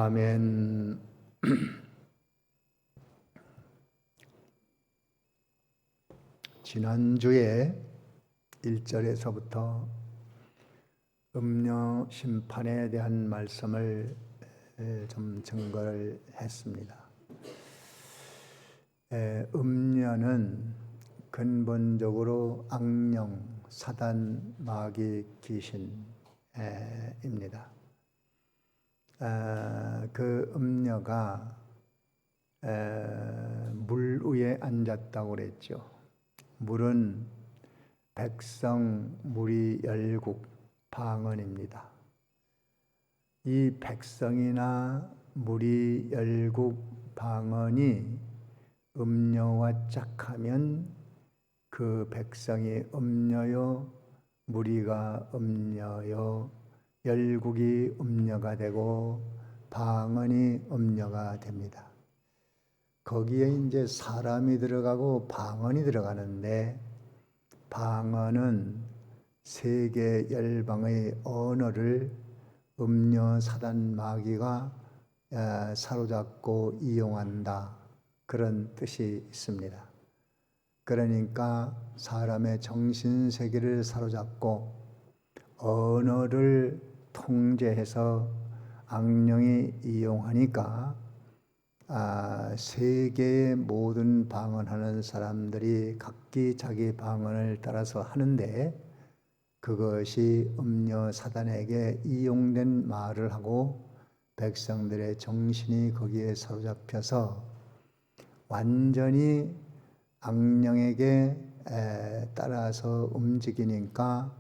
아멘. 지난주에 1절에서부터 음녀 심판에 대한 말씀을 좀 증거를 했습니다. 음녀는 근본적으로 악령, 사단, 마귀, 귀신입니다. 그 음녀가 물 위에 앉았다고 그랬죠. 물은 백성, 무리, 열국, 방언입니다. 이 백성이나 무리, 열국, 방언이 음녀와 짝하면 그 백성이 음녀요, 무리가 음녀요, 열국이 음녀가 되고 방언이 음녀가 됩니다. 거기에 이제 사람이 들어가고 방언이 들어가는데, 방언은 세계 열방의 언어를 음녀, 사단, 마귀가 사로잡고 이용한다, 그런 뜻이 있습니다. 그러니까 사람의 정신세계를 사로잡고 언어를 통제해서 악령이 이용하니까 세계의 모든 방언하는 사람들이 각기 자기 방언을 따라서 하는데, 그것이 음녀 사단에게 이용된 말을 하고 백성들의 정신이 거기에 사로잡혀서 완전히 악령에게 따라서 움직이니까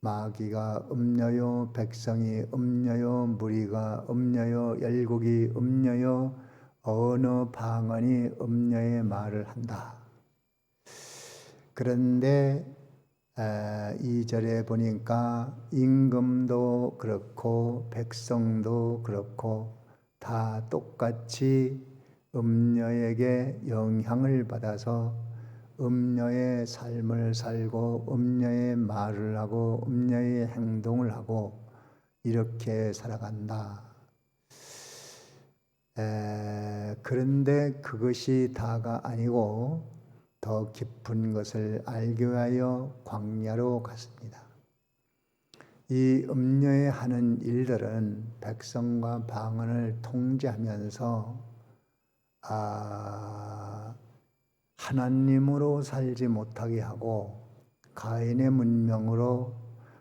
마귀가 음녀요, 백성이 음녀요, 무리가 음녀요, 열국이 음녀요, 어느 방언이 음녀의 말을 한다. 그런데 2절에 보니까 임금도 그렇고 백성도 그렇고 다 똑같이 음녀에게 영향을 받아서 음녀의 삶을 살고 음녀의 말을 하고 음녀의 행동을 하고 이렇게 살아간다. 그런데 그것이 다가 아니고 더 깊은 것을 알기 위하여 광야로 갔습니다. 이 음녀에 하는 일들은 백성과 방언을 통제하면서 하나님으로 살지 못하게 하고, 가인의 문명으로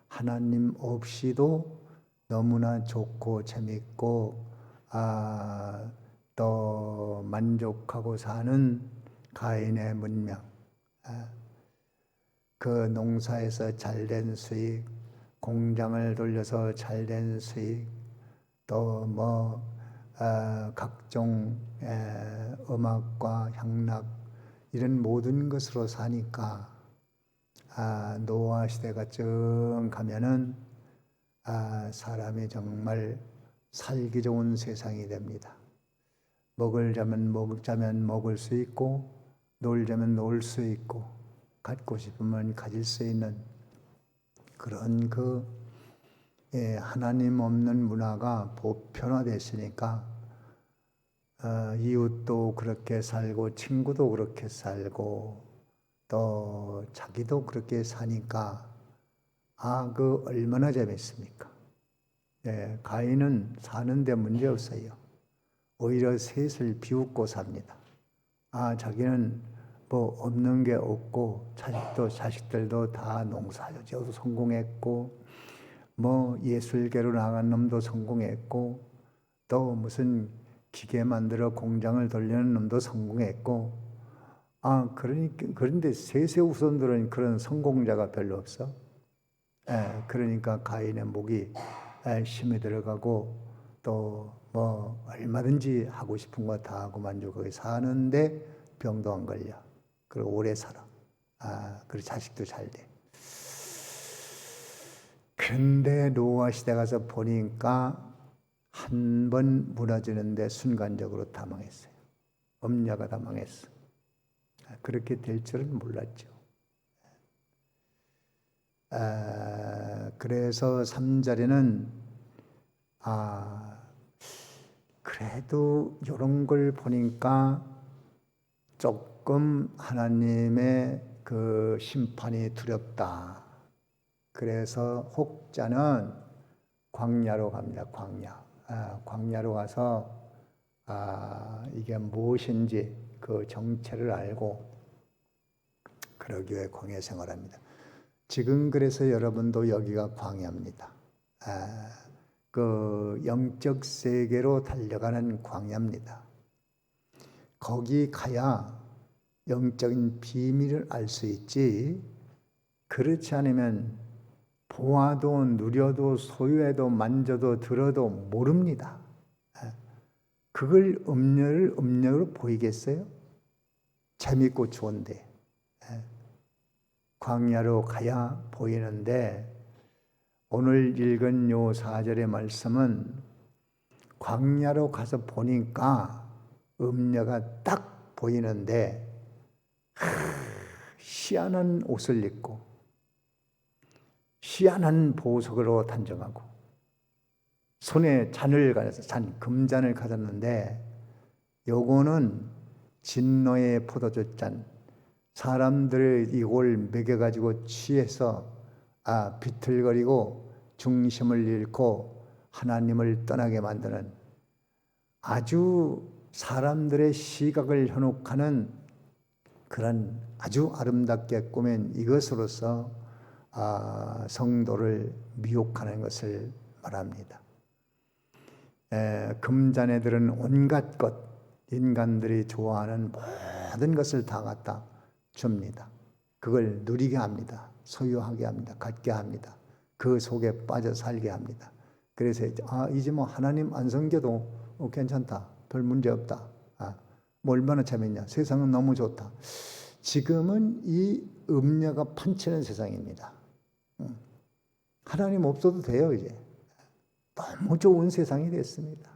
하나님 없이도 너무나 좋고 재밌고 또 만족하고 사는 가인의 문명, 그 농사에서 잘된 수익, 공장을 돌려서 잘된 수익, 또 각종 음악과 향락 이런 모든 것으로 사니까 노아 시대가 쭉 가면은 사람이 정말 살기 좋은 세상이 됩니다. 먹자면 먹을 수 있고, 놀자면 놀 수 있고, 갖고 싶으면 가질 수 있는 그런 하나님 없는 문화가 보편화됐으니까 이웃도 그렇게 살고 친구도 그렇게 살고 또 자기도 그렇게 사니까 그 얼마나 재밌습니까? 가인은 사는데 문제 없어요. 오히려 셋을 비웃고 삽니다. 자기는 없는 게 없고 자식들도 다 농사지어도 성공했고 예술계로 나간 놈도 성공했고 또 무슨 기계 만들어 공장을 돌리는 놈도 성공했고 그런데 셋의 후손들은 그런 성공자가 별로 없어. 그러니까 가인의 목이 심에 들어가고 또 얼마든지 하고 싶은 거 다 하고 만족하게 사는데 병도 안 걸려. 그리고 오래 살아. 그리고 자식도 잘 돼. 그런데 노아 시대 가서 보니까 한 번 무너지는데 순간적으로 다 망했어요. 음녀가 다 망했어. 그렇게 될 줄은 몰랐죠. 그래서 3절에는 그래도 이런 걸 보니까 조금 하나님의 그 심판이 두렵다. 그래서 혹자는 광야로 갑니다. 광야로 가서 이게 무엇인지 그 정체를 알고 그러기 위해 광야 생활합니다. 지금 그래서 여러분도 여기가 광야입니다. 그 영적 세계로 달려가는 광야입니다. 거기 가야 영적인 비밀을 알 수 있지, 그렇지 않으면 보아도 누려도 소유해도 만져도 들어도 모릅니다. 그걸 음력으로 보이겠어요? 재밌고 좋은데. 광야로 가야 보이는데, 오늘 읽은 요 4절의 말씀은 광야로 가서 보니까 음녀가 딱 보이는데 희한한 옷을 입고 희한한 보석으로 단정하고 손에 금잔을 가졌는데, 요거는 진노의 포도주 잔, 사람들을 이걸 먹여가지고 취해서 비틀거리고 중심을 잃고 하나님을 떠나게 만드는 아주 사람들의 시각을 현혹하는 그런 아주 아름답게 꾸민 이것으로서 성도를 미혹하는 것을 말합니다. 금잔에 들은 온갖 것, 인간들이 좋아하는 모든 것을 다 갖다 줍니다. 그걸 누리게 합니다. 소유하게 합니다. 갖게 합니다. 그 속에 빠져 살게 합니다. 그래서 이제 뭐 하나님 안 섬겨도 괜찮다. 별 문제 없다. 뭐 얼마나 재밌냐. 세상은 너무 좋다. 지금은 이 음녀가 판치는 세상입니다. 하나님 없어도 돼요, 이제. 너무 좋은 세상이 됐습니다.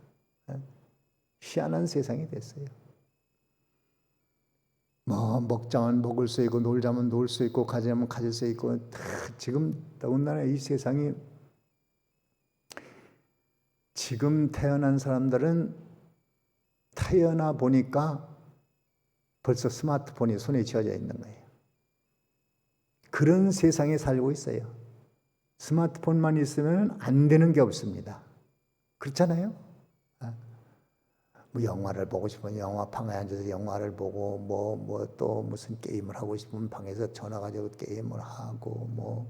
희한한 세상이 됐어요. 뭐 먹자면 먹을 수 있고 놀자면 놀 수 있고 가자면 가질 수 있고, 지금 더군다나 이 세상이, 지금 태어난 사람들은 태어나 보니까 벌써 스마트폰이 손에 쥐어져 있는 거예요. 그런 세상에 살고 있어요. 스마트폰만 있으면 안 되는 게 없습니다. 그렇잖아요? 뭐 영화를 보고 싶으면 영화방에 앉아서 영화를 보고, 뭐 또 무슨 게임을 하고 싶으면 방에서 전화 가지고 게임을 하고, 뭐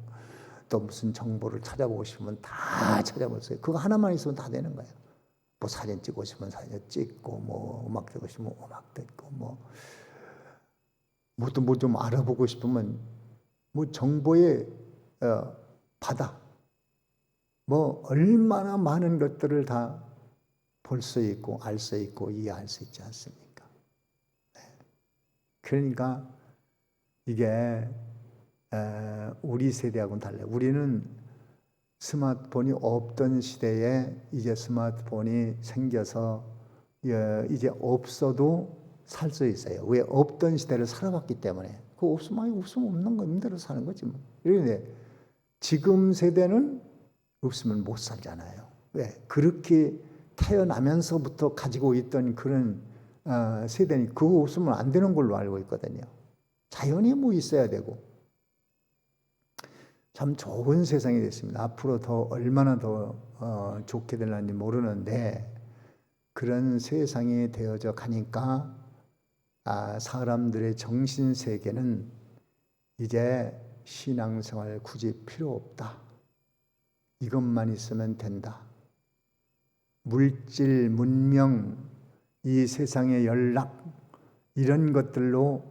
또 무슨 정보를 찾아보고 싶으면 다 찾아볼 수 있어요. 그거 하나만 있으면 다 되는 거예요. 뭐 사진 찍고 싶으면 사진 찍고, 뭐 음악 듣고 싶으면 음악 듣고, 뭐 좀 알아보고 싶으면 뭐 정보의 바다, 뭐 얼마나 많은 것들을 다 볼 수 있고 알 수 있고 이해할 수 있지 않습니까? 그러니까 이게 우리 세대하고는 달라요. 우리는 스마트폰이 없던 시대에 이제 스마트폰이 생겨서 이제 없어도 살 수 있어요. 왜? 없던 시대를 살아봤기 때문에. 그거 없으면 없는 거 힘들어 사는 거지 뭐. 그런데 지금 세대는 없으면 못 살잖아요. 왜? 그렇게 태어나면서부터 가지고 있던 그런 세대니 그거 없으면 안 되는 걸로 알고 있거든요. 자연히 뭐 있어야 되고. 참 좋은 세상이 됐습니다. 앞으로 더 얼마나 더 좋게 될는지 모르는데, 그런 세상이 되어져 가니까 사람들의 정신세계는 이제 신앙생활 굳이 필요 없다. 이것만 있으면 된다. 물질, 문명, 이 세상의 연락, 이런 것들로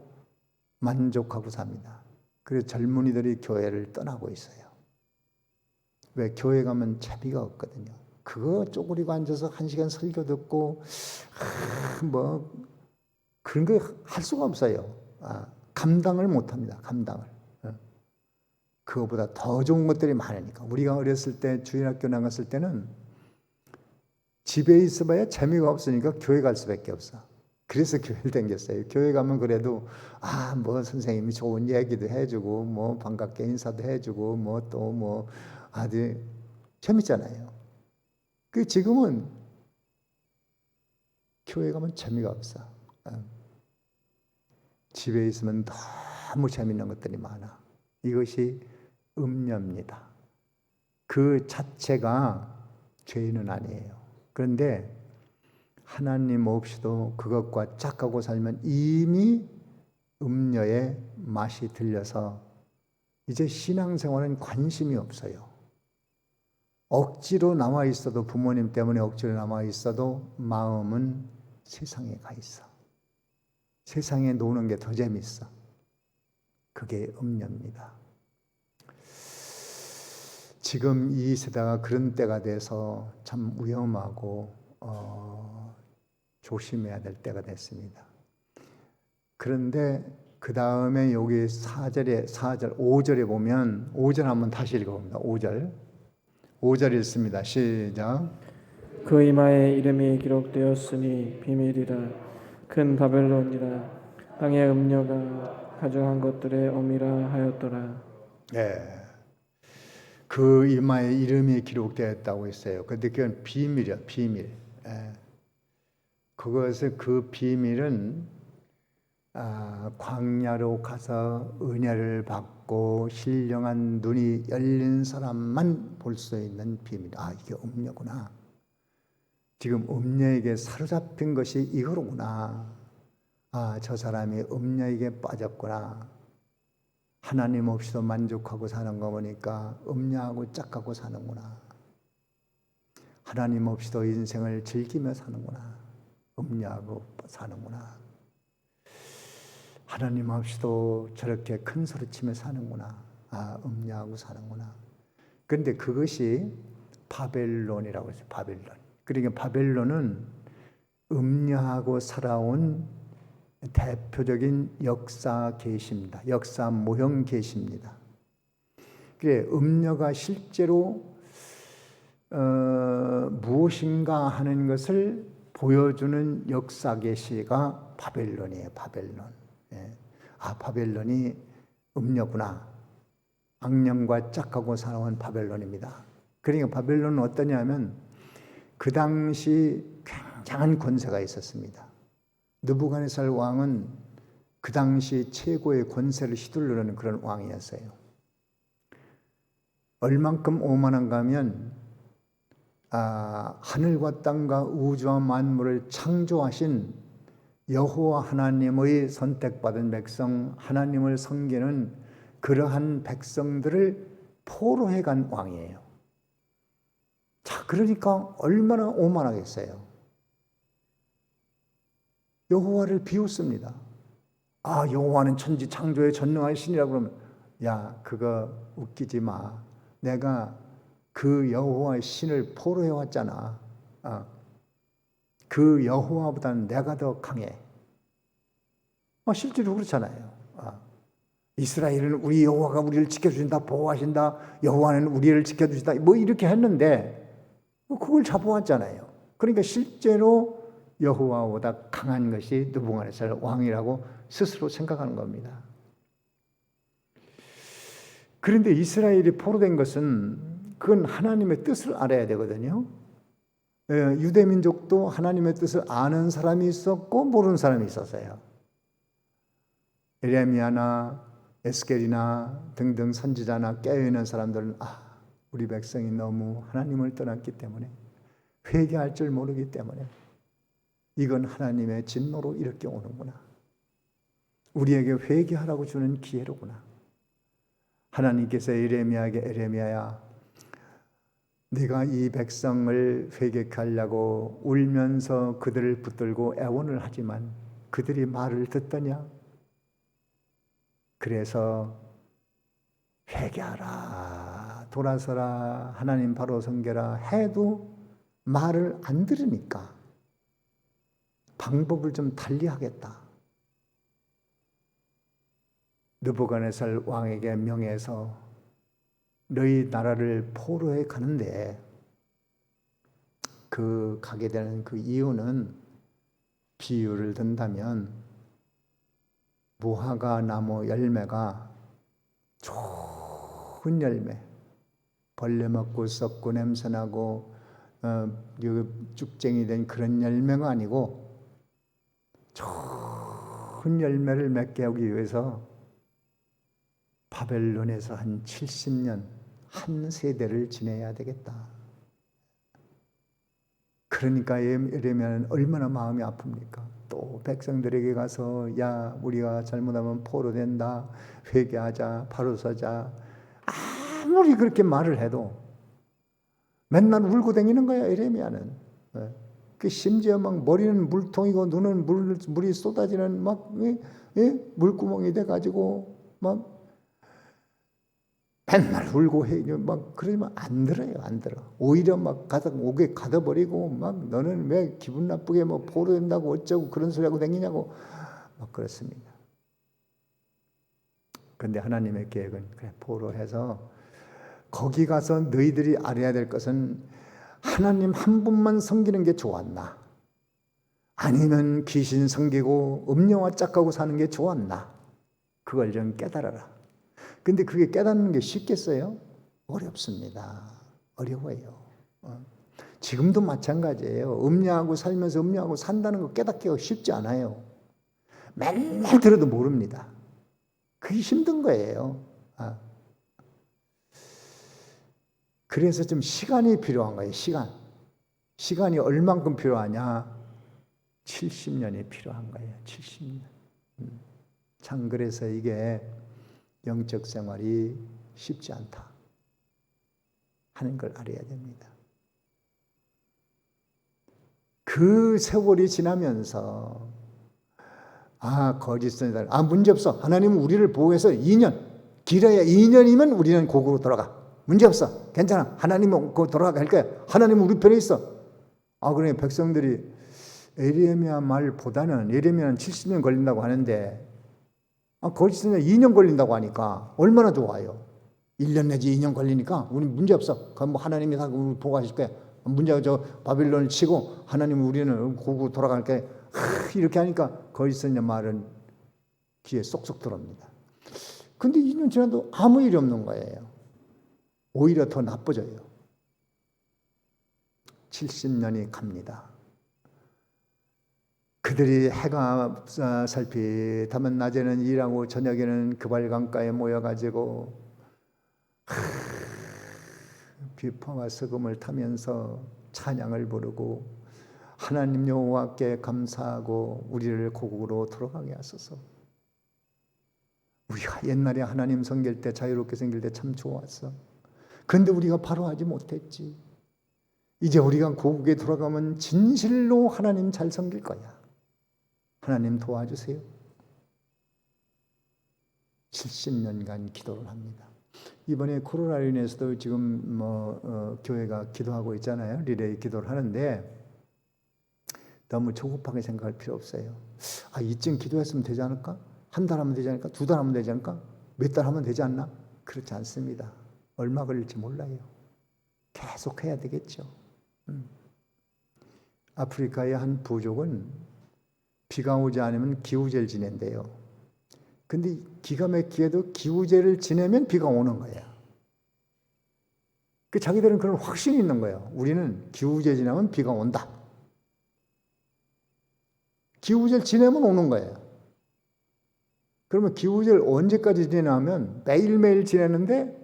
만족하고 삽니다. 그래서 젊은이들이 교회를 떠나고 있어요. 왜? 교회 가면 재미가 없거든요. 그거 쪼그리고 앉아서 1시간 설교 듣고 뭐 그런 거 할 수가 없어요. 감당을 못합니다. 감당을. 그거보다 더 좋은 것들이 많으니까. 우리가 어렸을 때 주일학교 나갔을 때는 집에 있어봐야 재미가 없으니까 교회 갈 수밖에 없어. 그래서 교회를 다녔어요. 교회 가면 그래도 뭐 선생님이 좋은 얘기도 해주고, 뭐 반갑게 인사도 해주고, 뭐 또 뭐 아주 재밌잖아요. 그 지금은 교회 가면 재미가 없어. 집에 있으면 너무 재밌는 것들이 많아. 이것이 음녀입니다. 그 자체가 죄인은 아니에요. 그런데 하나님 없이도 그것과 짝하고 살면 이미 음녀의 맛이 들려서 이제 신앙생활은 관심이 없어요. 억지로 남아 있어도, 부모님 때문에 억지로 남아 있어도 마음은 세상에 가 있어. 세상에 노는 게 더 재밌어. 그게 음녀입니다. 지금 이 세대가 그런 때가 돼서 참 위험하고 조심해야 될 때가 됐습니다. 그런데 그 다음에 여기 5절에 보면, 5절 한번 다시 읽어봅니다. 5절 읽습니다. 시작. 그 이마에 이름이 기록되었으니 비밀이라 큰 바벨론이라 땅의 음녀가 가져간 것들의 어미라 하였더라. 네. 그 이마에 이름이 기록되었다고 했어요. 근데 그건 비밀이야, 비밀. 그 비밀은 광야로 가서 은혜를 받고 신령한 눈이 열린 사람만 볼 수 있는 비밀. 이게 음녀구나. 지금 음녀에게 사로잡힌 것이 이거로구나. 저 사람이 음녀에게 빠졌구나. 하나님 없이도 만족하고 사는 거 보니까 음녀하고 짝하고 사는구나. 하나님 없이도 인생을 즐기며 사는구나. 음녀하고 사는구나. 하나님 없이도 저렇게 큰 소리치며 사는구나. 음녀하고 사는구나. 그런데 그것이 바벨론이라고 해서 바벨론. 그러니까 바벨론은 음녀하고 살아온 대표적인 역사 계시입니다. 역사 모형 계시입니다. 그래, 음녀가 실제로 무엇인가 하는 것을 보여주는 역사 계시가 바벨론이에요. 바벨론. 바벨론이 음녀구나. 악령과 짝하고 살아온 바벨론입니다. 그러니까 바벨론은 어떠냐면 그 당시 굉장한 권세가 있었습니다. 느부갓네살 왕은 그 당시 최고의 권세를 휘두르는 그런 왕이었어요. 얼만큼 오만한가 하면 하늘과 땅과 우주와 만물을 창조하신 여호와 하나님의 선택받은 백성, 하나님을 섬기는 그러한 백성들을 포로해 간 왕이에요. 자, 그러니까 얼마나 오만하겠어요. 여호와를 비웃습니다. 여호와는 천지 창조에 전능한 신이라고 그러면, 야, 그거 웃기지 마. 내가 그 여호와의 신을 포로해 왔잖아. 그 여호와보다는 내가 더 강해. 실제로 그렇잖아요. 이스라엘은 우리 여호와가 우리를 지켜주신다, 보호하신다. 여호와는 우리를 지켜주신다. 뭐 이렇게 했는데 그걸 잡아왔잖아요. 그러니까 실제로 여호와보다 강한 것이 느부갓네살 왕이라고 스스로 생각하는 겁니다. 그런데 이스라엘이 포로된 것은 그건 하나님의 뜻을 알아야 되거든요. 유대민족도 하나님의 뜻을 아는 사람이 있었고 모르는 사람이 있었어요. 에레미야나 에스겔이나 등등 선지자나 깨어있는 사람들은 우리 백성이 너무 하나님을 떠났기 때문에 회개할 줄 모르기 때문에 이건 하나님의 진노로 이렇게 오는구나. 우리에게 회개하라고 주는 기회로구나. 하나님께서 에레미야에게 에레미야야, 네가 이 백성을 회개케 하려고 울면서 그들을 붙들고 애원을 하지만 그들이 말을 듣더냐? 그래서 회개하라, 돌아서라, 하나님 바로 섬겨라 해도 말을 안 들으니까 방법을 좀 달리하겠다. 느부갓네살 왕에게 명해서 너희 나라를 포로해 가는데 그 가게 되는 그 이유는 비유를 든다면 무화과 나무 열매가 좋은 열매, 벌레 먹고 썩고 냄새나고 쭉쟁이 된 그런 열매가 아니고 좋은 열매를 맺게 하기 위해서 바벨론에서 한 70년 한 세대를 지내야 되겠다. 그러니까 예레미야는 얼마나 마음이 아픕니까? 또 백성들에게 가서 야 우리가 잘못하면 포로된다. 회개하자. 바로 서자. 아무리 그렇게 말을 해도 맨날 울고 다니는 거야 예레미야는. 그 심지어 막 머리는 물통이고 눈은 물이 쏟아지는 막 물구멍이 돼가지고 막 맨날 울고 해. 막 그러면 안 들어요, 안 들어. 오히려 막 옥에 가둬버리고 막 너는 왜 기분 나쁘게 뭐 포로된다고 어쩌고 그런 소리 하고 다니냐고 막 그렇습니다. 근데 하나님의 계획은 그래 포로해서 거기 가서 너희들이 알아야 될 것은 하나님 한 분만 섬기는 게 좋았나? 아니면 귀신 섬기고 음녀와 짝하고 사는 게 좋았나? 그걸 좀 깨달아라. 근데 그게 깨닫는 게 쉽겠어요? 어렵습니다. 어려워요. 지금도 마찬가지예요. 음녀하고 살면서 음녀하고 산다는 거 깨닫기가 쉽지 않아요. 맨날 들어도 모릅니다. 그게 힘든 거예요. 그래서 좀 시간이 필요한 거예요. 시간이 얼만큼 필요하냐? 70년이 필요한 거예요. 70년. 참 그래서 이게 영적 생활이 쉽지 않다 하는 걸 알아야 됩니다. 그 세월이 지나면서 거짓 선지자 문제없어. 하나님은 우리를 보호해서 2년 길어야 2년이면 우리는 고국으로 돌아가. 문제없어. 괜찮아. 하나님은 돌아갈 거야. 하나님은 우리 편에 있어. 그래 백성들이 예레미야 말보다는 예레미야는 70년 걸린다고 하는데 거짓 선지자 2년 걸린다고 하니까 얼마나 좋아요. 1년 내지 2년 걸리니까 우리 문제없어. 그럼 뭐 하나님이 다 우리 보호하실 거야. 문제가 저 바빌론을 치고 하나님은 우리는 고국으로 돌아갈 거야. 이렇게 하니까 거짓 선지자 말은 귀에 쏙쏙 들어옵니다. 근데 2년 지나도 아무 일이 없는 거예요. 오히려 더 나빠져요. 70년이 갑니다. 그들이 해가 살핏하면 낮에는 일하고 저녁에는 그발강가에 모여가지고 비파와 석음을 타면서 찬양을 부르고 하나님 여호와께 감사하고 우리를 고국으로 돌아가게 하소서. 우리가 옛날에 하나님 섬길 때 자유롭게 섬길 때 참 좋았어. 그런데 우리가 바로 하지 못했지. 이제 우리가 고국에 돌아가면 진실로 하나님 잘 섬길 거야. 하나님 도와주세요. 70년간 기도를 합니다. 이번에 코로나로 인해서도 지금 교회가 기도하고 있잖아요. 리레이 기도를 하는데 너무 조급하게 생각할 필요 없어요. 이쯤 기도했으면 되지 않을까? 한 달 하면 되지 않을까? 2달 하면 되지 않을까? 몇 달 하면 되지 않나? 그렇지 않습니다. 얼마 걸릴지 몰라요. 계속 해야 되겠죠. 아프리카의 한 부족은 비가 오지 않으면 기우제를 지낸대요. 근데 기가 막히게도 기우제를 지내면 비가 오는 거야. 자기들은 그런 확신이 있는 거예요. 우리는 기우제 지나면 비가 온다. 기우제를 지내면 오는 거예요. 그러면 기우제를 언제까지 지내냐면 매일매일 지내는데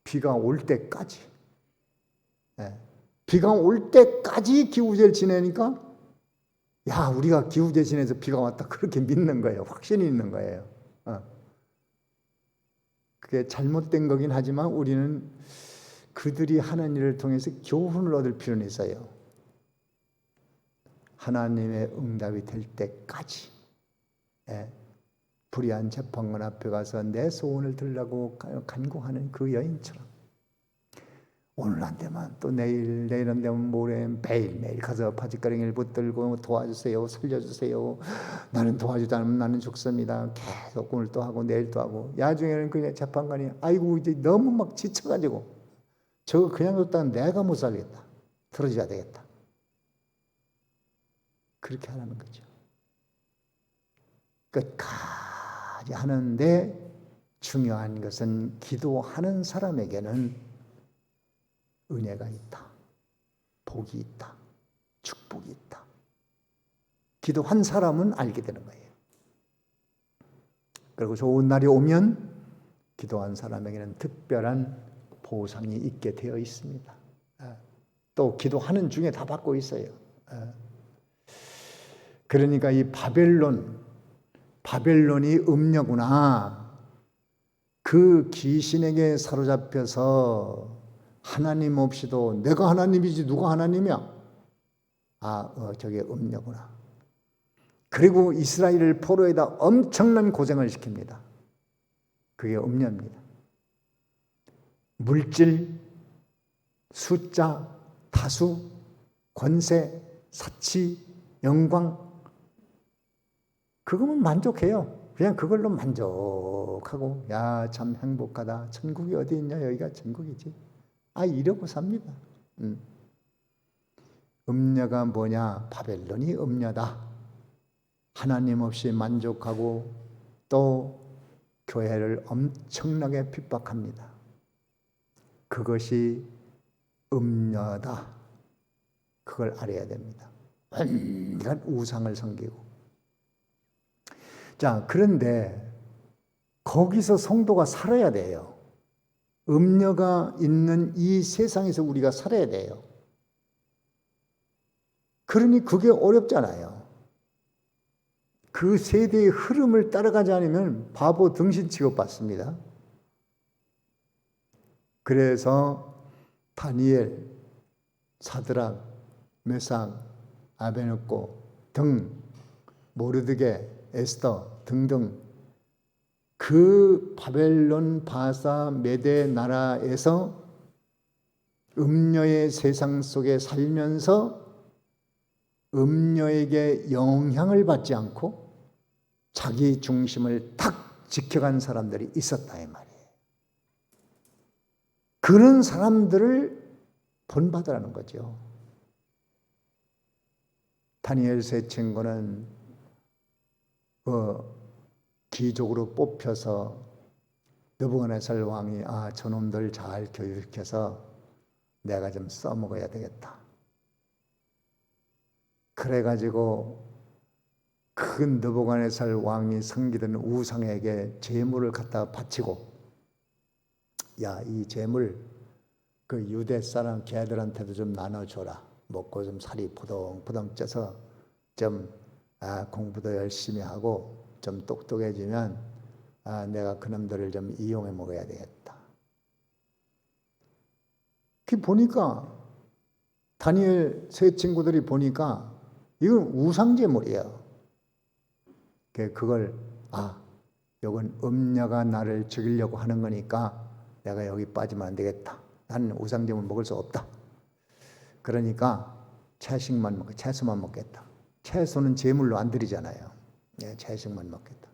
비가 올 때까지. 비가 올 때까지 기우제를 지내니까 우리가 기우제 지내서 비가 왔다. 그렇게 믿는 거예요. 확신이 있는 거예요. 그게 잘못된 거긴 하지만 우리는 그들이 하는 일을 통해서 교훈을 얻을 필요는 있어요. 하나님의 응답이 될 때까지 불의한 재판관 앞에 가서 내 소원을 들라고 간구하는 그 여인처럼 오늘 안 되면 또 내일 안 되면 모레 매일매일 가서 바짓가랑이를 붙들고 도와주세요. 살려주세요. 나는 도와주지 않으면 나는 죽습니다. 계속 오늘 또 하고 내일 또 하고 야중에는 그냥 재판관이 아이고 이제 너무 막 지쳐가지고 저거 그냥 뒀다가 내가 못 살겠다. 들어줘야 되겠다. 그렇게 하라는 거죠. 끝까지 하는데 중요한 것은 기도하는 사람에게는 은혜가 있다. 복이 있다. 축복이 있다. 기도한 사람은 알게 되는 거예요. 그리고 좋은 날이 오면 기도한 사람에게는 특별한 보상이 있게 되어 있습니다. 또 기도하는 중에 다 받고 있어요. 그러니까 이 바벨론이 음녀구나. 그 귀신에게 사로잡혀서 하나님 없이도 내가 하나님이지 누가 하나님이야? 저게 음녀구나. 그리고 이스라엘을 포로에다 엄청난 고생을 시킵니다. 그게 음녀입니다. 물질, 숫자, 다수, 권세, 사치, 영광, 그거면 만족해요. 그냥 그걸로 만족하고 야, 참 행복하다. 천국이 어디 있냐? 여기가 천국이지. 이러고 삽니다. 음녀가 뭐냐? 바벨론이 음녀다. 하나님 없이 만족하고 또 교회를 엄청나게 핍박합니다. 그것이 음녀다. 그걸 알아야 됩니다. 온갖 우상을 섬기고. 자, 그런데 거기서 성도가 살아야 돼요. 음녀가 있는 이 세상에서 우리가 살아야 돼요. 그러니 그게 어렵잖아요. 그 세대의 흐름을 따라가지 않으면 바보 등신 취급받습니다. 그래서 다니엘, 사드락, 메삭, 아베느고 등 모르드게, 에스더 등등 그 바벨론, 바사, 메데 나라에서 음녀의 세상 속에 살면서 음녀에게 영향을 받지 않고 자기 중심을 탁 지켜간 사람들이 있었다 이 말이에요. 그런 사람들을 본받으라는 거죠. 다니엘 세 친구는 기적으로 뽑혀서 느부갓네살 왕이 저놈들 잘 교육해서 내가 좀 써먹어야 되겠다. 그래가지고 큰 느부갓네살 왕이 섬기던 우상에게 제물을 갖다 바치고 이 제물 그 유대 사람 걔들한테도 좀 나눠줘라. 먹고 좀 살이 포동포동 쪄서 좀 공부도 열심히 하고 좀 똑똑해지면 내가 그놈들을 좀 이용해 먹어야 되겠다. 그 보니까 다니엘 세 친구들이 보니까 이건 우상제물이에요. 그걸 이건 음녀가 나를 죽이려고 하는 거니까 내가 여기 빠지면 안 되겠다. 나는 우상제물 먹을 수 없다. 그러니까 채소만 먹겠다. 채소는 제물로 안 드리잖아요. 채식만 먹겠다.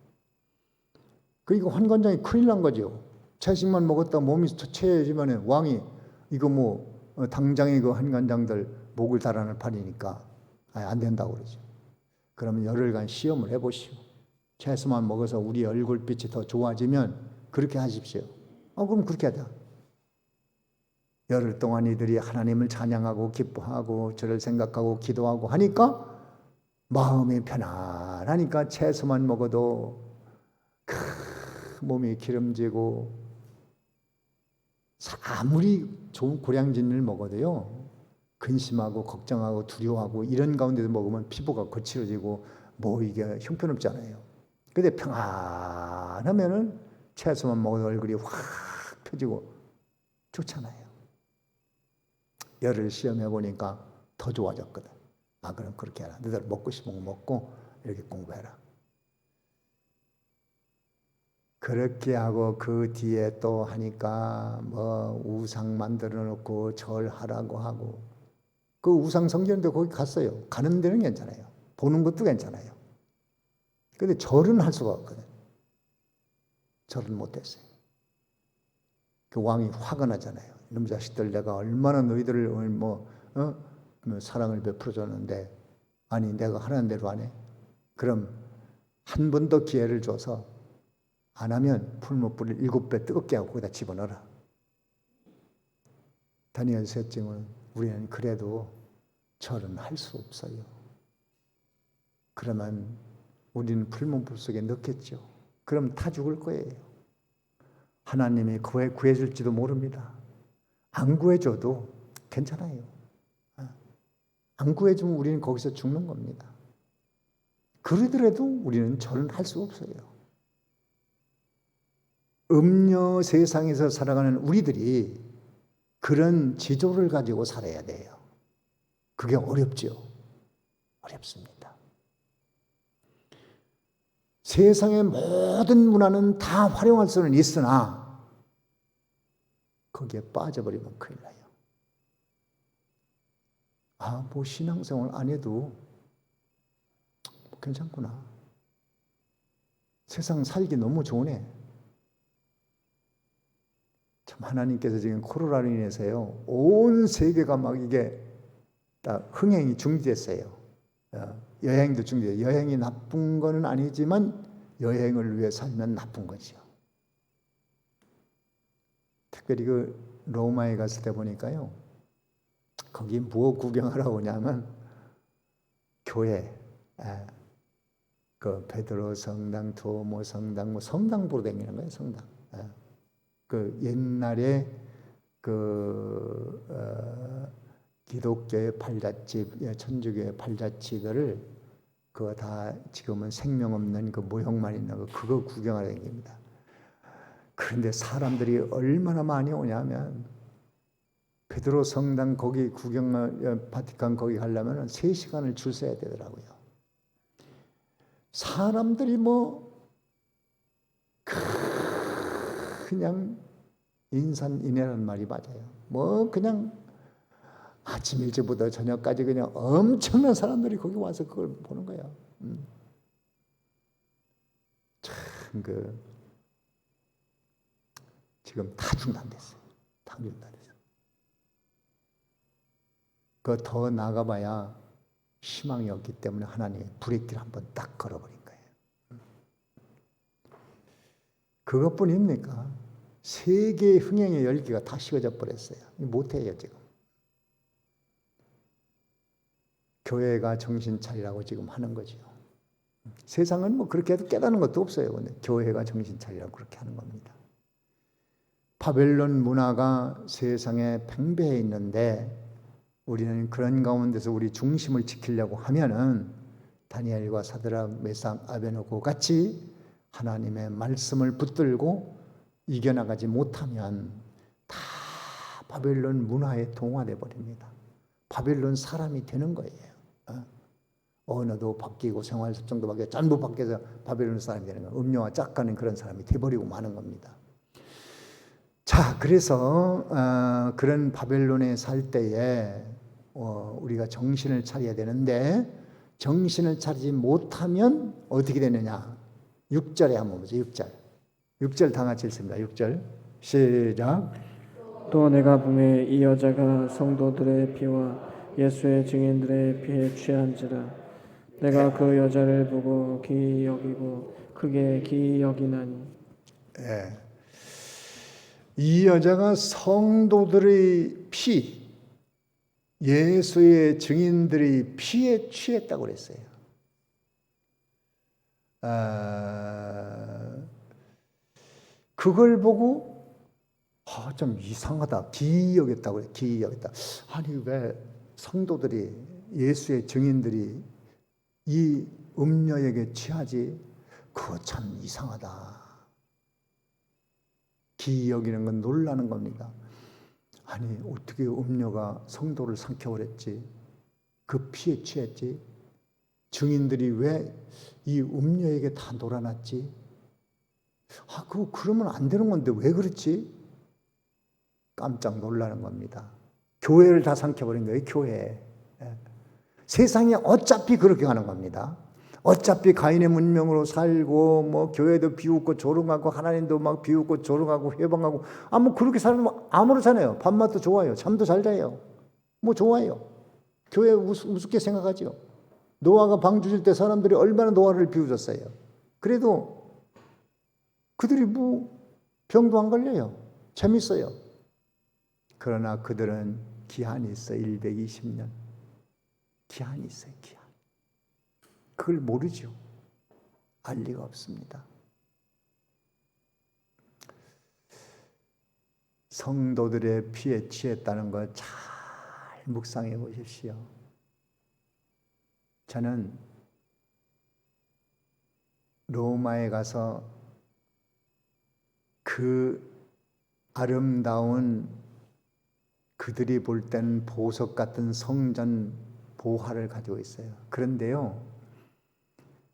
그러니까 환관장이 큰일 난 거죠. 채식만 먹었다 몸이 체해지면 왕이 이거 당장에 그 환관장들 목을 달아날 판이니까 안 된다고 그러죠. 그러면 열흘간 시험을 해보시오. 채소만 먹어서 우리 얼굴빛이 더 좋아지면 그렇게 하십시오. 그럼 그렇게 하자. 열흘 동안 이들이 하나님을 찬양하고 기뻐하고 저를 생각하고 기도하고 하니까 마음이 편안하니까 채소만 먹어도 몸이 기름지고 아무리 좋은 고량진을 먹어도요 근심하고 걱정하고 두려워하고 이런 가운데서 먹으면 피부가 거칠어지고 이게 형편없잖아요. 근데 평안하면은 채소만 먹어도 얼굴이 확 펴지고 좋잖아요. 열을 시험해 보니까 더 좋아졌거든. 그럼 그렇게 해라. 너희들 먹고 싶은 거 먹고 이렇게 공부해라. 그렇게 하고 그 뒤에 또 하니까 우상 만들어 놓고 절하라고 하고 그 우상 성전인데 거기 갔어요. 가는 데는 괜찮아요. 보는 것도 괜찮아요. 근데 절은 할 수가 없거든. 절은 못했어요. 그 왕이 화가 나잖아요. 이놈 자식들 내가 얼마나 너희들을 사랑을 베풀어줬는데 내가 하라는 대로 안 해? 그럼 한 번 더 기회를 줘서 안 하면 풀무불을 7배 뜨겁게 하고 거기다 집어넣어라. 다니엘 세 친구는 우리는 그래도 절은 할 수 없어요. 그러면 우리는 풀문불 속에 넣겠죠. 그럼 다 죽을 거예요. 하나님이 구해줄지도 모릅니다. 안 구해줘도 괜찮아요. 안 구해주면 우리는 거기서 죽는 겁니다. 그러더라도 우리는 절은 할 수 없어요. 음녀 세상에서 살아가는 우리들이 그런 지조를 가지고 살아야 돼요. 그게 어렵죠. 어렵습니다. 세상의 모든 문화는 다 활용할 수는 있으나 거기에 빠져버리면 큰일 나요. 뭐 신앙생활 안 해도 괜찮구나. 세상 살기 너무 좋으네. 참 하나님께서 지금 코로나로 인해서요, 온 세계가 막 이게 딱 흥행이 중지됐어요. 여행도 중지돼요. 여행이 나쁜 건 아니지만 여행을 위해 살면 나쁜 거죠. 특별히 그 로마에 갔을 때 보니까요, 거기 뭐 구경하러 오냐면 교회, 그 베드로 성당, 두오모 성당, 뭐 성당 보러 다니는 거예요. 성당. 그 옛날에 기독교의 발자취, 천주교의 발자취들을 그거 다 지금은 생명 없는 그 모형만 있는 거 그거 구경하러 다닙니다. 그런데 사람들이 얼마나 많이 오냐면 베드로 성당 거기 바티칸 거기 가려면 3시간을 줄 서야 되더라고요. 사람들이 그냥 인산인해라는 말이 맞아요. 그냥 아침 일찍부터 저녁까지 그냥 엄청난 사람들이 거기 와서 그걸 보는 거예요. 참 지금 다 중단됐어요. 다 중단됐어요. 더 나가봐야 희망이 없기 때문에 하나님이 브레이크를 한번 딱 걸어버린 거예요. 그것뿐입니까? 세계의 흥행의 열기가 다 식어져 버렸어요. 못해요 지금. 교회가 정신 차리라고 지금 하는 거죠. 세상은 그렇게 해도 깨닫는 것도 없어요. 근데 교회가 정신 차리라고 그렇게 하는 겁니다. 바벨론 문화가 세상에 팽배해 있는데 우리는 그런 가운데서 우리 중심을 지키려고 하면은 다니엘과 사드락, 메삭, 아베노고 같이 하나님의 말씀을 붙들고 이겨나가지 못하면 다 바벨론 문화에 동화돼 버립니다. 바벨론 사람이 되는 거예요. 언어도 바뀌고 생활 습성도 바뀌고 전부 바뀌어서 바벨론 사람이 되는 거예요. 음료와 짝가는 그런 사람이 돼버리고 마는 겁니다. 자, 그래서 그런 바벨론에 살 때에 우리가 정신을 차려야 되는데 정신을 차리지 못하면 어떻게 되느냐? 6절에 한번 보죠. 6절 다 같이 읽습니다. 6절 시작. 또 내가 보매 이 여자가 성도들의 피와 예수의 증인들의 피에 취한지라. 내가 그 여자를 보고 기이 여기고 크게 기이 여기나니. 이 여자가 성도들의 피, 예수의 증인들의 피에 취했다고 그랬어요. 그걸 보고 좀 이상하다. 기이 여겼다고 그래. 기이 여겼다. 아니 왜 성도들이 예수의 증인들이 이 음녀에게 취하지? 그거 참 이상하다. 기이 여기는 건 놀라는 겁니다. 아니 어떻게 음녀가 성도를 삼켜버렸지? 그 피에 취했지? 증인들이 왜 이 음녀에게 다 놀아났지? 그거 그러면 안 되는 건데 왜 그렇지? 깜짝 놀라는 겁니다. 교회를 다 삼켜버린 거예요. 교회. 세상이 어차피 그렇게 가는 겁니다. 어차피 가인의 문명으로 살고 교회도 비웃고 조롱하고 하나님도 막 비웃고 조롱하고 회방하고 그렇게 살면 아무렇잖아요. 밥맛도 좋아요. 잠도 잘 자요. 좋아요. 교회 우습게 생각하죠. 노아가 방 주실 때 사람들이 얼마나 노아를 비웃었어요. 그래도 그들이 병도 안 걸려요. 재밌어요. 그러나 그들은 기한이 있어요. 120년. 기한이 있어요. 기한. 그걸 모르죠. 알 리가 없습니다. 성도들의 피에 취했다는 걸 잘 묵상해 보십시오. 저는 로마에 가서 그 아름다운 그들이 볼 땐 보석 같은 성전 보화를 가지고 있어요. 그런데요,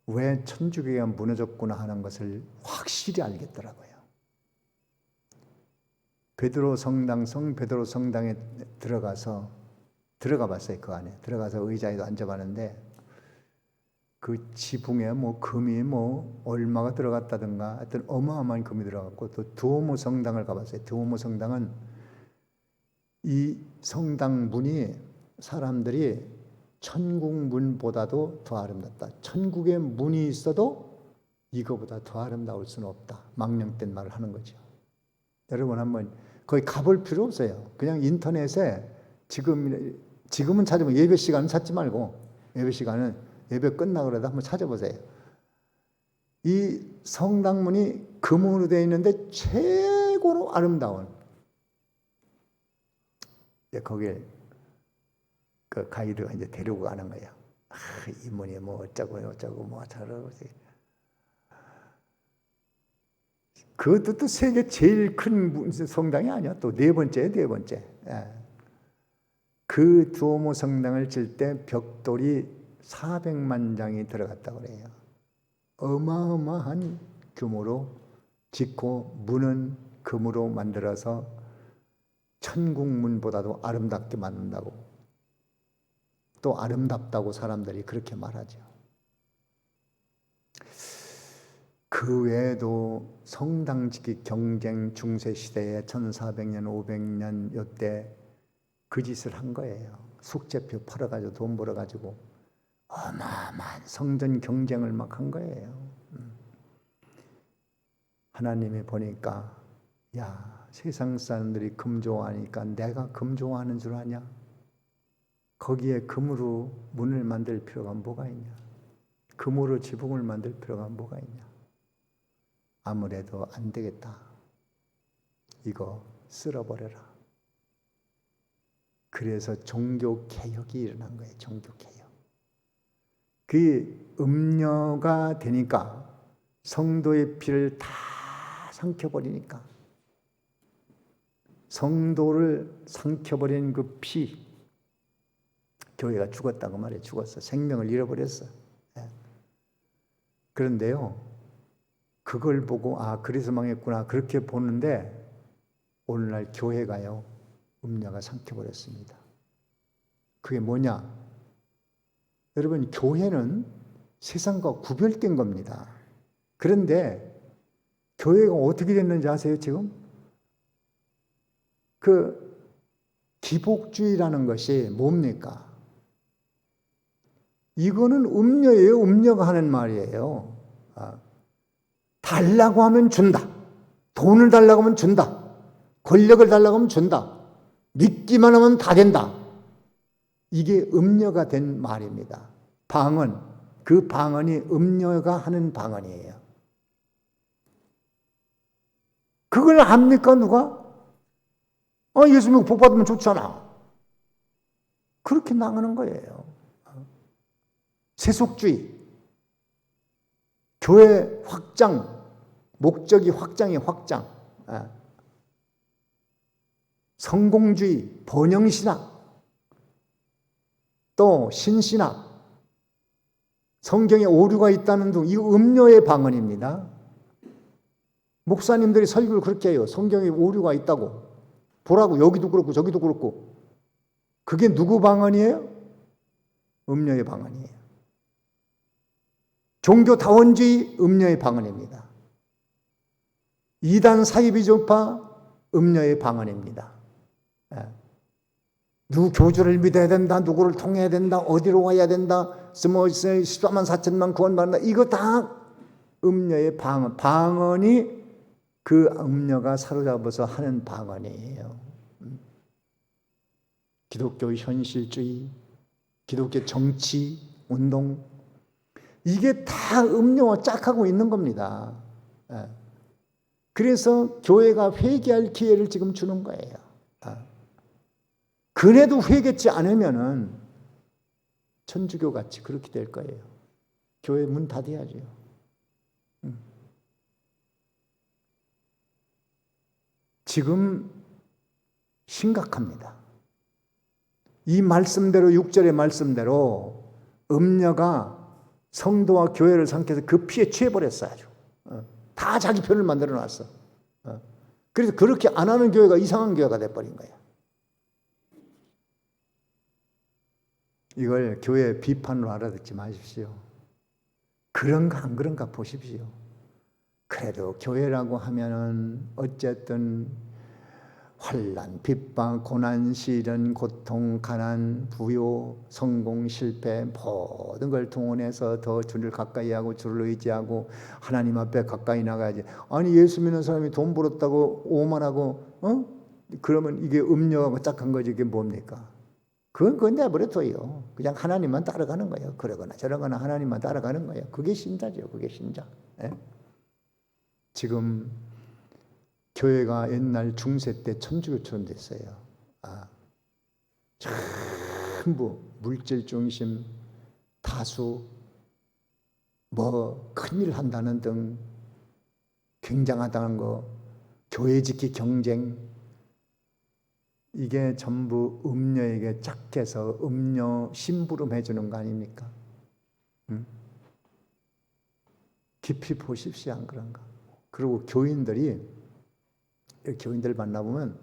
왜 천주교가 무너졌구나 하는 것을 확실히 알겠더라고요. 베드로 성당, 성 베드로 성당에 들어가 봤어요. 그 안에 들어가서 의자에도 앉아봤는데 그 지붕에 뭐 금이 뭐 얼마가 들어갔다든가 하여튼 어마어마한 금이 들어갔고, 또 두오모 성당을 가봤어요. 두오모 성당은 이 성당 문이 사람들이 천국 문보다도 더 아름답다. 천국에 문이 있어도 이거보다 더 아름다울 수는 없다. 망령된 말을 하는 거죠. 여러분 한번 거기 가볼 필요 없어요. 그냥 인터넷에 지금은 찾으면, 예배 시간은 찾지 말고, 예배 시간은 예배 끝나고 그래도 한번 찾아보세요. 이 성당문이 금으로 되어 있는데 최고로 아름다운, 거기에 그 가이드가 이제 데리고 가는 거예요. 이 문이 뭐 어쩌고 뭐 저러고. 그것도 또 세계 제일 큰 성당이 아니야. 또 네 번째. 그 두오모 성당을 질 때 벽돌이 400만 장이 들어갔다고 그래요. 어마어마한 규모로 짓고, 문은 금으로 만들어서 천국 문보다도 아름답게 만든다고, 또 아름답다고 사람들이 그렇게 말하죠. 그 외에도 성당 짓기 경쟁 중세 시대에 1400년, 500년 이때 그 짓을 한 거예요. 숙제표 팔아가지고 돈 벌어가지고 어마어마한 성전 경쟁을 막 한 거예요. 하나님이 보니까, 야, 세상 사람들이 금 좋아하니까 내가 금 좋아하는 줄 아냐? 거기에 금으로 문을 만들 필요가 뭐가 있냐? 금으로 지붕을 만들 필요가 뭐가 있냐? 아무래도 안 되겠다. 이거 쓸어버려라. 그래서 종교 개혁이 일어난 거예요. 종교 개혁. 그 음녀가 되니까, 성도의 피를 다 삼켜버리니까, 성도를 삼켜버린 그 피, 교회가 죽었다고 말해. 죽었어. 생명을 잃어버렸어. 그런데요, 그걸 보고 그래서 망했구나 그렇게 보는데, 오늘날 교회가요, 음녀가 삼켜버렸습니다. 그게 뭐냐? 여러분, 교회는 세상과 구별된 겁니다. 그런데 교회가 어떻게 됐는지 아세요? 지금 그 기복주의라는 것이 뭡니까? 이거는 음녀예요. 음녀가 하는 말이에요. 달라고 하면 준다. 돈을 달라고 하면 준다. 권력을 달라고 하면 준다. 믿기만 하면 다 된다. 이게 음녀가 된 말입니다. 방언, 그 방언이 음녀가 하는 방언이에요. 그걸 압니까 누가? 예수 믿고 복 받으면 좋잖아. 그렇게 나가는 거예요. 세속주의, 교회 확장, 목적이 확장이 확장, 성공주의, 번영신학, 또 신신학, 성경에 오류가 있다는 등, 이 음료의 방언입니다. 목사님들이 설교를 그렇게 해요. 성경에 오류가 있다고. 보라고, 여기도 그렇고 저기도 그렇고. 그게 누구 방언이에요? 음료의 방언이에요. 종교다원주의, 음료의 방언입니다. 이단 사이비종파, 음료의 방언입니다. 누구 교주를 믿어야 된다, 누구를 통해야 된다, 어디로 와야 된다, 14만 4천만 구원받는다, 이거 다 음녀의 방언, 방언이 그 음녀가 사로잡아서 하는 방언이에요. 기독교 현실주의, 기독교 정치 운동, 이게 다 음녀와 짝하고 있는 겁니다. 예. 그래서 교회가 회개할 기회를 지금 주는 거예요. 그래도 회개치 않으면은 천주교 같이 그렇게 될 거예요. 교회 문 닫아야죠. 지금 심각합니다. 이 말씀대로 6절의 말씀대로 음녀가 성도와 교회를 삼켜서 그 피에 취해버렸어요. 아주. 다 자기 편을 만들어 놨어. 그래서 그렇게 안 하는 교회가 이상한 교회가 돼버린 거야. 이걸 교회 비판으로 알아듣지 마십시오. 그런가 안 그런가 보십시오. 그래도 교회라고 하면은 어쨌든 환난, 핍박, 고난, 시련, 고통, 가난, 부요, 성공, 실패 모든 걸 동원해서 더 주를 가까이 하고 주를 의지하고 하나님 앞에 가까이 나가야지. 아니 예수 믿는 사람이 돈 벌었다고 오만하고 그러면 이게 음녀하고 짝한 거지. 이게 뭡니까? 그건 내버려둬요. 그냥 하나님만 따라가는 거예요. 그러거나 저러거나 하나님만 따라가는 거예요. 그게 신자죠. 그게 신자. 예? 지금 교회가 옛날 중세 때 천주교처럼 됐어요. 전부 물질 중심, 다수, 큰일 한다는 등 굉장하다는 거, 교회 짓기 경쟁, 이게 전부 음녀에게 짝해서 음녀 심부름 해주는 거 아닙니까? 깊이 보십시오. 안 그런가? 그리고 교인들 만나보면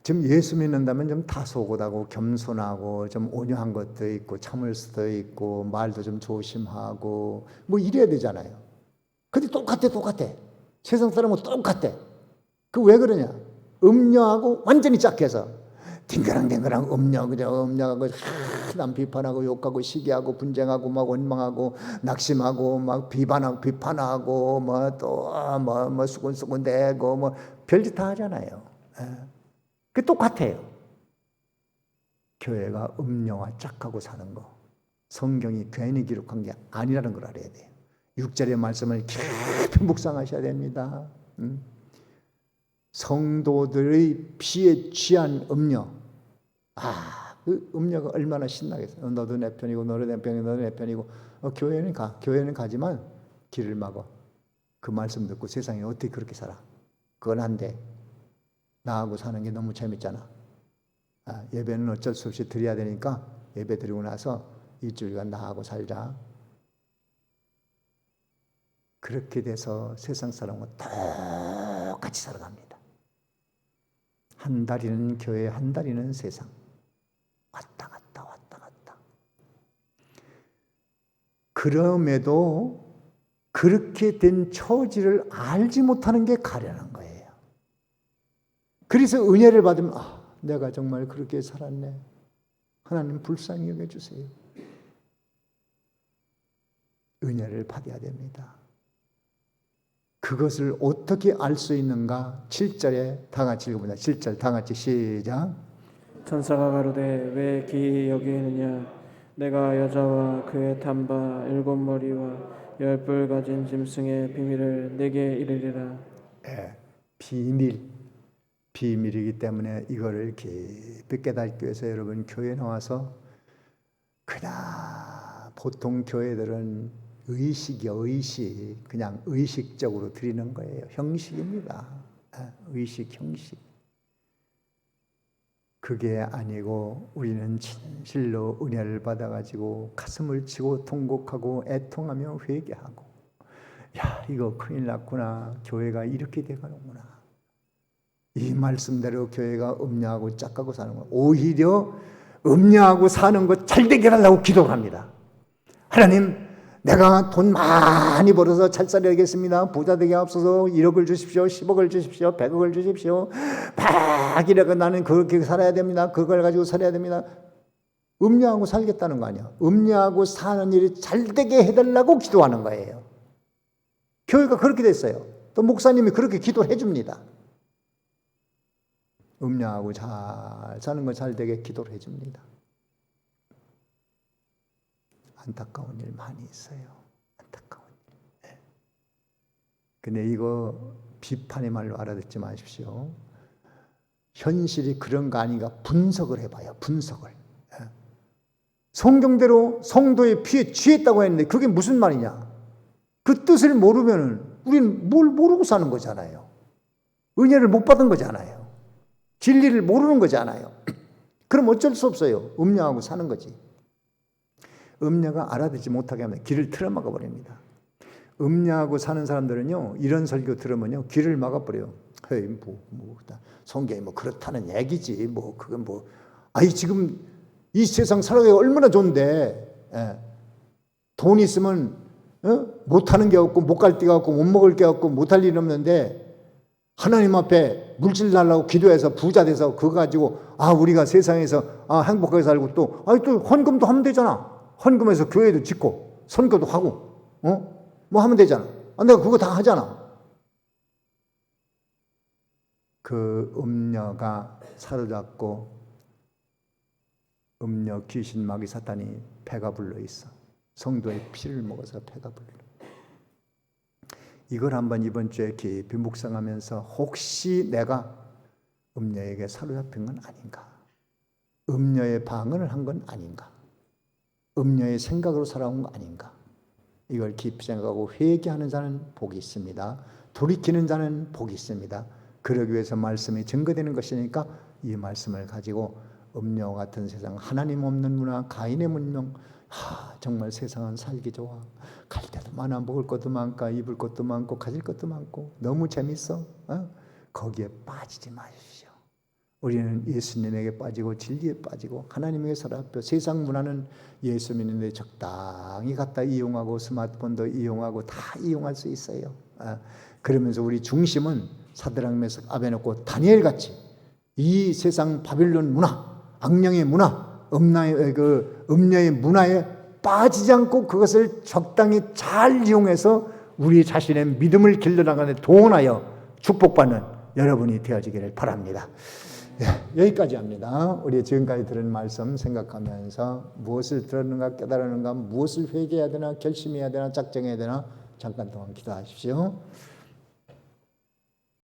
지금 예수 믿는다면 좀 다소곳하고 겸손하고 좀 온유한 것도 있고 참을 수도 있고 말도 좀 조심하고 이래야 되잖아요. 근데 똑같아. 세상 사람은 똑같아. 그 왜 그러냐? 음녀하고 완전히 짝해서 딩그랑딩그랑 음녀하고 남 비판하고 욕하고 시기하고 분쟁하고 막 원망하고 낙심하고 막 비판하고 또 수군수군대고 별짓 다 하잖아요. 그 똑같아요. 교회가 음녀와 짝하고 사는 거 성경이 괜히 기록한 게 아니라는 걸 알아야 돼요. 6절의 말씀을 깊이 묵상하셔야 됩니다. 성도들의 피에 취한 음녀. 그 음녀가 얼마나 신나겠어요. 너도 내 편이고 너도 내 편이고 너도 내 편이고 교회는 가지만 길을 막어. 그 말씀 듣고 세상에 어떻게 그렇게 살아. 그건 안 돼. 나하고 사는 게 너무 재밌잖아. 예배는 어쩔 수 없이 드려야 되니까 예배 드리고 나서 일주일간 나하고 살자. 그렇게 돼서 세상 사람과 똑같이 살아갑니다. 한 달이는 교회, 한 달이는 세상. 왔다 갔다. 그럼에도 그렇게 된 처지를 알지 못하는 게 가련한 거예요. 그래서 은혜를 받으면 내가 정말 그렇게 살았네. 하나님 불쌍히 여겨주세요. 은혜를 받아야 됩니다. 그것을 어떻게 알 수 있는가? 7절에 다 같이 읽어보자. 7절 다 같이 시작. 천사가 가로되 왜 기이 여기느냐? 내가 여자와 그의 단바 7머리와 10뿔 가진 짐승의 비밀을 내게 이르리라. 비밀이기 때문에 이거를 깊이 깨닫기 위해서 여러분 교회에 나와서 그냥 보통 교회들은 의식 그냥 의식적으로 드리는 거예요. 형식입니다. 형식. 그게 아니고 우리는 진실로 은혜를 받아가지고 가슴을 치고 통곡하고 애통하며 회개하고 이거 큰일 났구나. 교회가 이렇게 돼가는구나. 이 말씀대로 교회가 음녀하고 짝하고 사는 거. 오히려 음녀하고 사는 거 잘 되게 하려고 기도를 합니다. 하나님, 내가 돈 많이 벌어서 잘 살아야겠습니다. 부자 되게 앞서서 1억을 주십시오. 10억을 주십시오. 100억을 주십시오. 막 이래가 나는 그렇게 살아야 됩니다. 그걸 가지고 살아야 됩니다. 음녀하고 살겠다는 거 아니야. 음녀하고 사는 일이 잘 되게 해달라고 기도하는 거예요. 교회가 그렇게 됐어요. 또 목사님이 그렇게 기도를 해줍니다. 음녀하고 잘 사는 거 잘 되게 기도를 해줍니다. 안타까운 일 많이 있어요. 안타까운 일. 예. 근데 이거 비판의 말로 알아듣지 마십시오. 현실이 그런 거 아닌가 분석을 해봐요. 분석을. 예. 성경대로 성도의 피에 취했다고 했는데 그게 무슨 말이냐? 그 뜻을 모르면은 우리는 뭘 모르고 사는 거잖아요. 은혜를 못 받은 거잖아요. 진리를 모르는 거잖아요. 그럼 어쩔 수 없어요. 음녀하고 사는 거지. 음녀가 알아듣지 못하게 하면 길을 틀어막아 버립니다. 음녀하고 사는 사람들은요, 이런 설교 들으면요, 길을 막아버려요. 헤이, 성경이 그렇다는 얘기지. 그건 지금 이 세상 살아가기 얼마나 좋은데, 예. 돈 있으면, 못하는 게 없고, 못 갈 데가 없고, 못 먹을 게 없고, 못할 일 없는데, 하나님 앞에 물질 달라고 기도해서 부자 돼서 그거 가지고, 우리가 세상에서, 행복하게 살고 또 헌금도 하면 되잖아. 헌금해서 교회도 짓고, 선교도 하고, 하면 되잖아. 내가 그거 다 하잖아. 그 음녀가 사로잡고 음녀 귀신 마귀 사탄이 배가 불러 있어. 성도의 피를 먹어서 배가 불러. 이걸 한번 이번 주에 깊이 묵상하면서 혹시 내가 음녀에게 사로잡힌 건 아닌가? 음녀의 방언을 한 건 아닌가? 음녀의 생각으로 살아온 거 아닌가? 이걸 깊이 생각하고 회개하는 자는 복이 있습니다. 돌이키는 자는 복이 있습니다. 그러기 위해서 말씀이 증거되는 것이니까 이 말씀을 가지고 음녀 같은 세상, 하나님 없는 문화, 가인의 문명, 정말 세상은 살기 좋아. 갈 데도 많아, 먹을 것도 많고, 입을 것도 많고, 가질 것도 많고, 너무 재밌어. 거기에 빠지지 마십시오. 우리는 예수님에게 빠지고 진리에 빠지고 하나님에게 사랑하며 세상 문화는 예수 믿는데 적당히 갖다 이용하고 스마트폰도 이용하고 다 이용할 수 있어요. 그러면서 우리 중심은 사드락 메삭 아베노고 다니엘 같이 이 세상 바빌론 문화, 악령의 문화, 음녀의 문화에 빠지지 않고 그것을 적당히 잘 이용해서 우리 자신의 믿음을 길러나가는 동원하여 축복받는 여러분이 되어지기를 바랍니다. 여기까지 합니다. 우리 지금까지 들은 말씀 생각하면서 무엇을 들었는가 깨달았는가, 무엇을 회개해야 되나, 결심해야 되나, 작정해야 되나 잠깐 동안 기도하십시오.